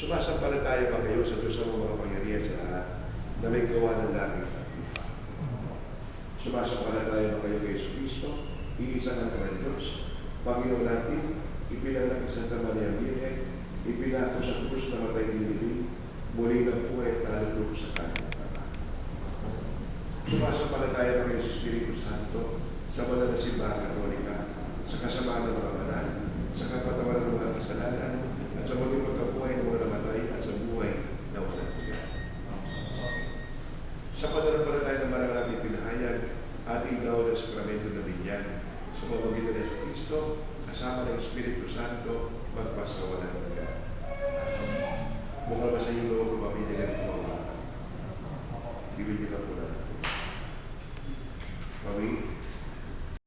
Sumasampalataya ba kayo sa Diyos ng mga pangyarihan sa lahat na may gawa ng langit at lupa? Sumasampalataya ba kayo kay Yesu Cristo, iisa ng kamay Diyos, Panginoon natin, ipinanganak sa Santa Maria Virgen, ipinako sa krus na matay nilibing, muli ng buhay at nalulog sa kanyang pagkakas. Sumasampalataya ba kayo sa Espiritu Santo, sa banal na simbahan Katolika, sa kasamaan ng mga banal, sa kapatawaran ng mga kasalanan, at sa muling pagkabuhay ng mga namatay at sa buhay na walang hanggan. Sa pananampalataya ng banal natin pinahayag at igaw ng sakramento ng binyan, sa pamamagitan ng Yesu Cristo, kasama ng Espiritu Santo, magpasawalang hanggan. Bunga ba sa inyong loob, pamilya ng mga bata? Bibigyan ka po natin.